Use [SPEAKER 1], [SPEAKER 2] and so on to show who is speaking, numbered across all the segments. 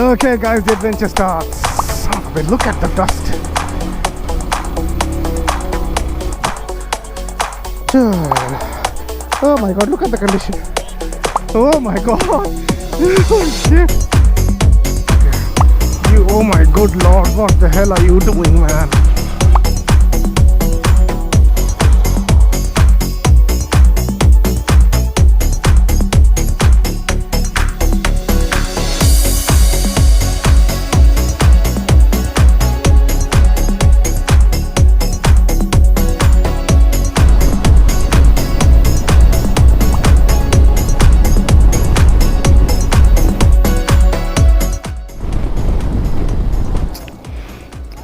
[SPEAKER 1] Okay guys, the adventure starts. But look at the dust. Oh my god, look at the condition. Oh my god. Oh shit. Oh my good lord, what the hell are you doing, man?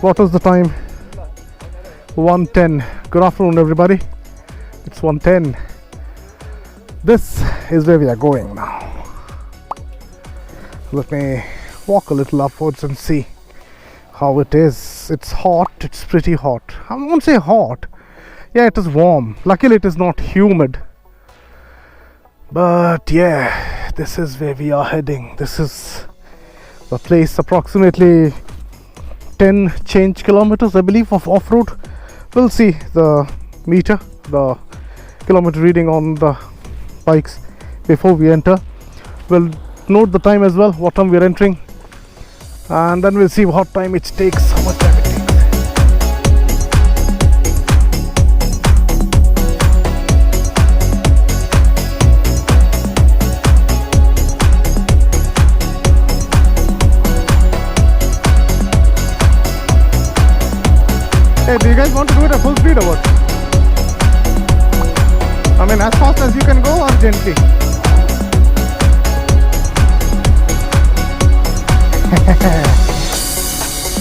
[SPEAKER 1] What was the time? 1:10. Good afternoon everybody. It's 1:10. This is where we are going now. Let me walk a little upwards and see how it is. It's hot. It's pretty hot. I won't say hot. Yeah, it is warm. Luckily it is not humid. But yeah, this is where we are heading. This is the place, approximately 10 change kilometers I believe of off-road. We'll see the meter, the kilometer reading on the bikes before we enter. We'll note the time as well, what time we're entering, and then we'll see what time it takes, how much time it takes. Hey, do you guys want to do it at full speed or what? I mean, as fast as you can go or gently?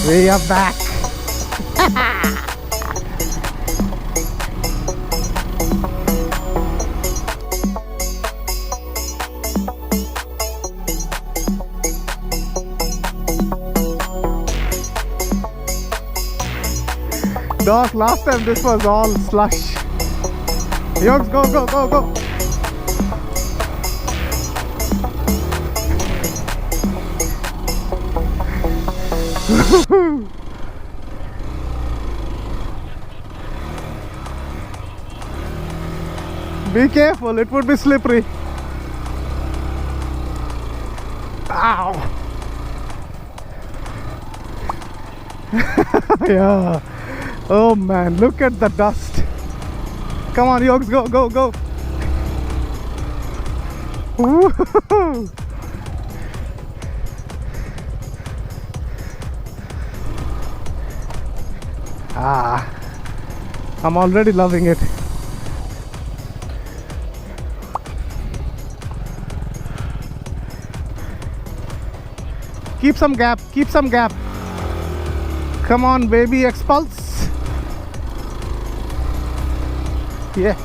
[SPEAKER 1] We are back. Doc, last time this was all slush. Yogs, go, go, go, go. Be careful, it would be slippery. Ow. Yeah. Oh man, look at the dust. Come on, Yogs, go, go, go. Woo-hoo-hoo. I'm already loving it. Keep some gap, keep some gap. Come on, baby, Xpulse. Yeah.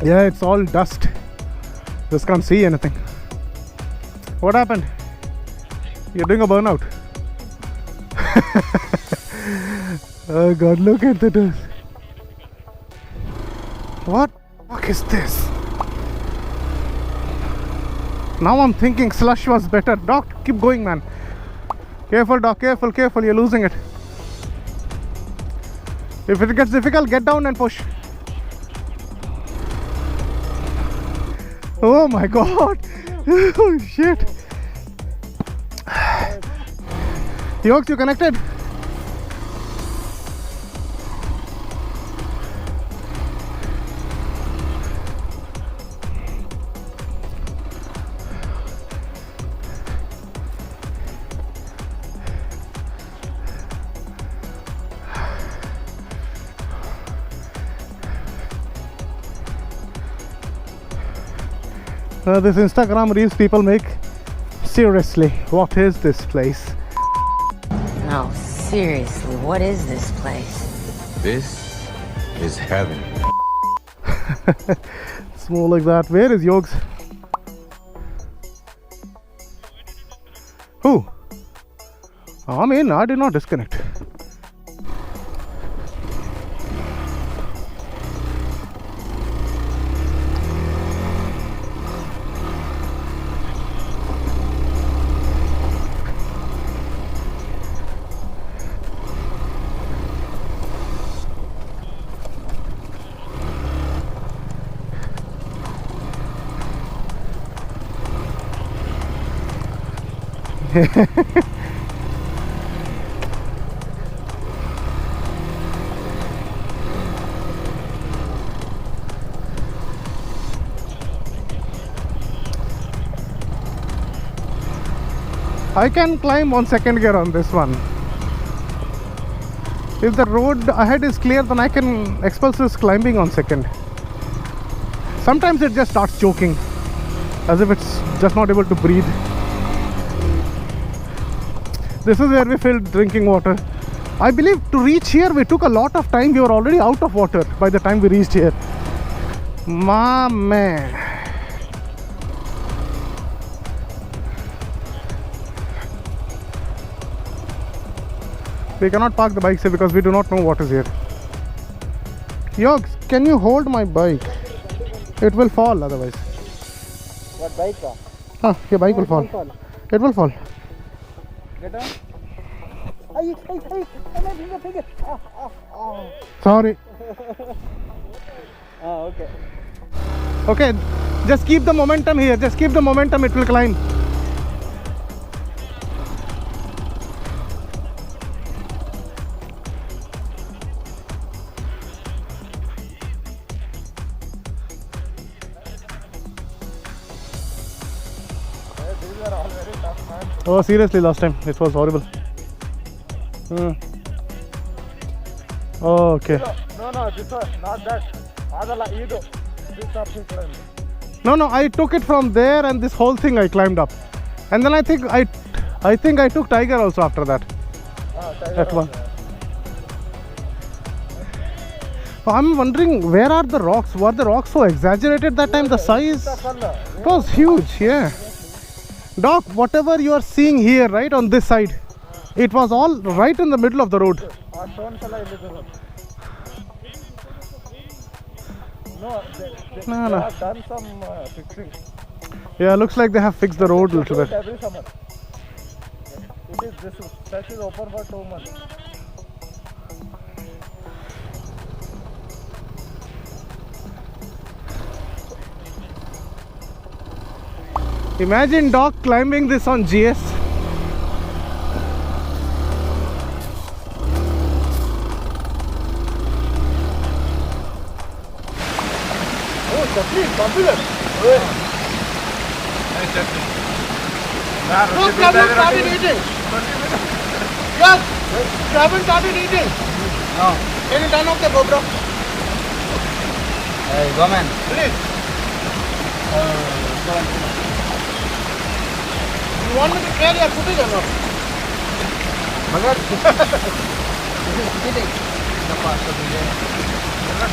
[SPEAKER 1] Yeah, it's all dust. Just can't see anything. What happened? You're doing a burnout. Oh god, look at the dust. What the fuck is this? Now I'm thinking slush was better. Doc, keep going, man. Careful, Doc, careful, careful, you're losing it. If it gets difficult, get down and push. Oh my god. Oh shit. Yogs, you connected? This Instagram reels people make. Seriously, what is this place?
[SPEAKER 2] No, seriously, what is this place?
[SPEAKER 3] This is heaven.
[SPEAKER 1] It's more like that. Where is Yogs? Who? I mean, I did not disconnect. I can climb on second gear on this one. If the road ahead is clear, then I can Xpulse this climbing on second. Sometimes it just starts choking, as if it's just not able to breathe. This is where we filled drinking water. I believe to reach here we took a lot of time. We were already out of water by the time we reached here. My man. We cannot park the bikes here because we do not know what is here. Yogs, can you hold my bike? It will fall otherwise.
[SPEAKER 4] What bike?
[SPEAKER 1] Huh, your bike will fall. It will fall.
[SPEAKER 4] Get down. Hey, finger.
[SPEAKER 1] Sorry.
[SPEAKER 4] Okay.
[SPEAKER 1] Okay, just keep the momentum here. Just keep the momentum, it will climb.
[SPEAKER 4] These are all very tough, man.
[SPEAKER 1] Oh, seriously, last time it was horrible. Oh, okay.
[SPEAKER 4] No, this one, not that.
[SPEAKER 1] No, I took it from there and this whole thing I climbed up. And then I think I took Tiger also after that. That one. Oh, I'm wondering, where are the rocks? Were the rocks so exaggerated that time? The size? It was huge, yeah. Doc, whatever you are seeing here, right, on this side, it was all right in the middle of the road.
[SPEAKER 4] No, they
[SPEAKER 1] No.
[SPEAKER 4] have done some fixing.
[SPEAKER 1] Yeah, looks like they have fixed the road a little bit.
[SPEAKER 4] Every summer. This stretch is open for 2 months.
[SPEAKER 1] Imagine Doc climbing this on GS.
[SPEAKER 4] Oh, definitely popular.
[SPEAKER 1] No, Scrambler started eating. Yes, Scrambler started eating.
[SPEAKER 4] No.
[SPEAKER 1] Can you turn off the GoPro?
[SPEAKER 4] Hey, go man.
[SPEAKER 1] Please. You want me to carry your footage or not?
[SPEAKER 4] Magar. This is sitting. The past of the day.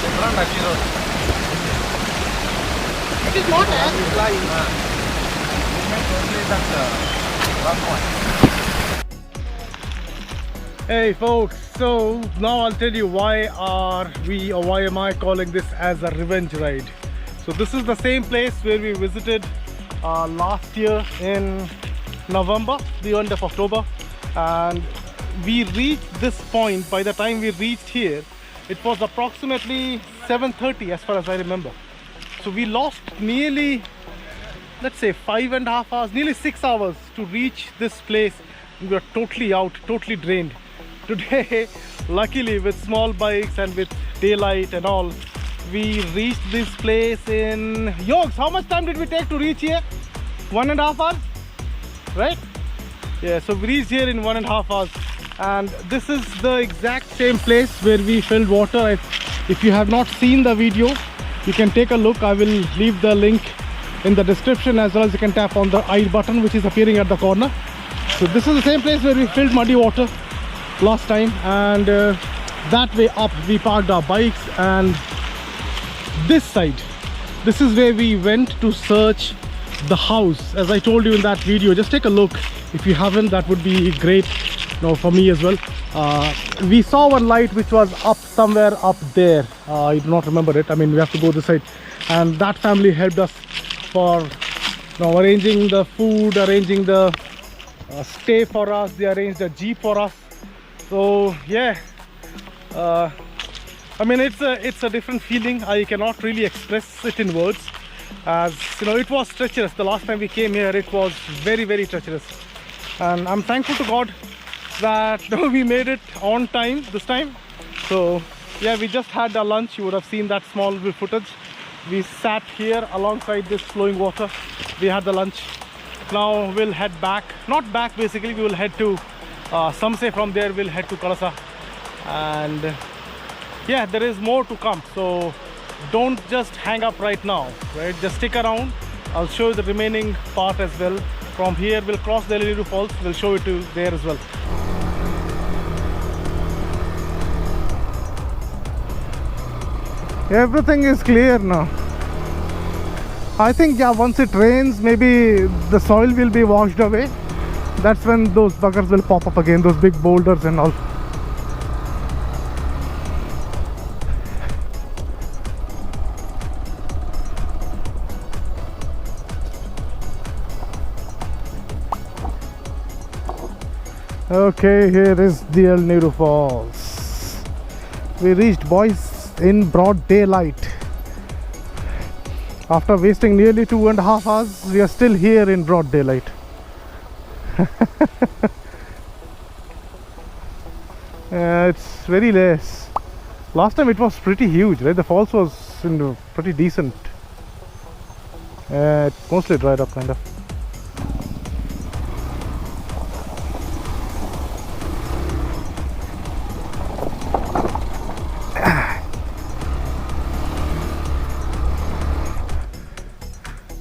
[SPEAKER 4] Different actually.
[SPEAKER 1] It is not as
[SPEAKER 4] Flying.
[SPEAKER 1] Hey folks, so now I'll tell you why am I calling this as a revenge ride. So this is the same place where we visited last year in November, the end of October, and we reached this point. By the time we reached here, it was approximately 7:30 as far as I remember. So we lost nearly, let's say, 5.5 hours, nearly 6 hours to reach this place. We were totally out, totally drained. Today, luckily, with small bikes and with daylight and all, we reached this place in Yogs. How much time did we take to reach here? 1.5 hours, right? Yeah, so we reached here in 1.5 hours, and this is the exact same place where we filled water. If you have not seen the video, you can take a look. I will leave the link in the description, as well as you can tap on the I button which is appearing at the corner. So this is the same place where we filled muddy water last time, and that way up we parked our bikes, and this side, this is where we went to search the house. As I told you in that video, just take a look if you haven't. That would be great, for me as well. We saw one light which was up somewhere up there. I do not remember it. I mean, we have to go this side, and that family helped us for arranging the food, arranging the stay for us. They arranged a jeep for us. So yeah, I mean, it's a different feeling. I cannot really express it in words, as it was treacherous. The last time we came here, it was very, very treacherous. and I'm thankful to God that we made it on time this time. So yeah, we just had our lunch. You would have seen that small footage. We sat here alongside this flowing water. We had the lunch. Now we'll head back, not back basically, we will head to some say from there we'll head to Kalasa, and yeah, there is more to come. So don't just hang up right now, right? Just stick around. I'll show you the remaining part as well. From here we'll cross the Elaneeru falls. We'll show it to there as well. Everything is clear now. I think, yeah, once it rains, maybe the soil will be washed away. That's when those buggers will pop up again, those big boulders and all. Okay, here is the Elaneeru Falls. We reached, boys, in broad daylight. After wasting nearly 2.5 hours, we are still here in broad daylight. It's very less. Last time it was pretty huge, right? The falls was pretty decent. It's mostly dried up, kind of.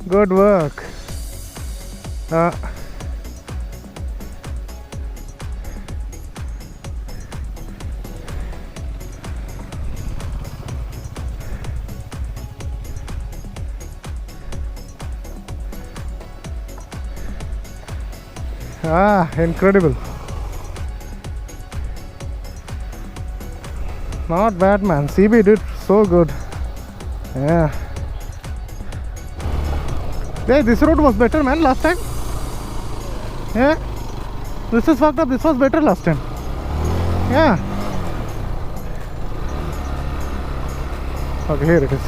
[SPEAKER 1] Good work. Incredible. Not bad, man. CB did so good. Yeah. Yeah, this road was better, man, last time. Yeah. This is fucked up. This was better last time. Yeah. Okay, here it is.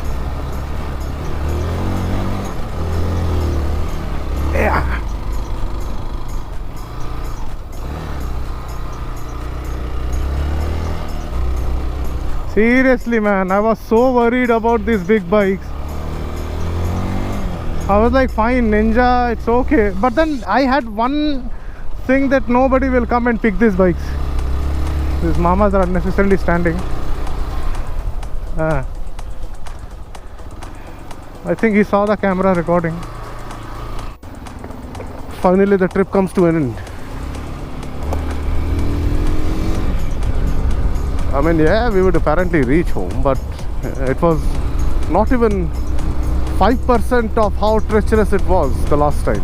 [SPEAKER 1] Yeah. Seriously, man, I was so worried about these big bikes. I was like, fine, Ninja, it's okay. But then I had one thing, that nobody will come and pick these bikes. These mamas are unnecessarily standing. I think he saw the camera recording. Finally, the trip comes to an end. I mean, yeah, we would apparently reach home, but it was not even 5% of how treacherous it was the last time.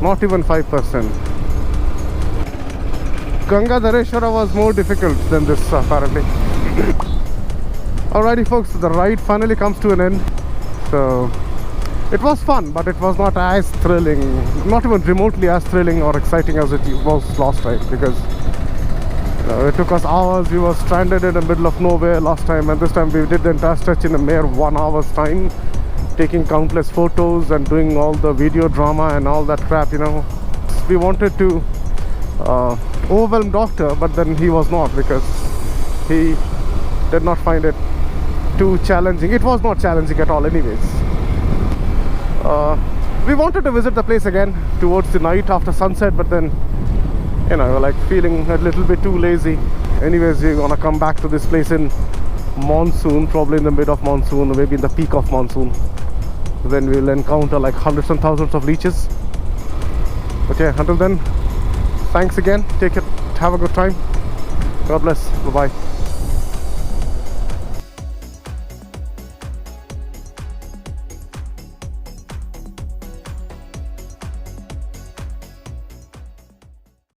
[SPEAKER 1] Not even 5%. Ganga Dhareshwara was more difficult than this, apparently. Alrighty, folks, the ride finally comes to an end. So it was fun, but it was not as thrilling, not even remotely as thrilling or exciting as it was last time, because it took us hours. We were stranded in the middle of nowhere last time, and this time we did the entire stretch in a mere 1 hour's time, taking countless photos and doing all the video drama and all that crap, you know. We wanted to overwhelm Doctor, but then he was not, because he did not find it too challenging. It was not challenging at all anyways. We wanted to visit the place again towards the night after sunset, but then, you know, like feeling a little bit too lazy. Anyways, we're gonna come back to this place in monsoon, probably in the mid of monsoon, or maybe in the peak of monsoon. Then we'll encounter like hundreds and thousands of leeches. Okay, until then, thanks again. Take it. Have a good time. God bless. Bye-bye.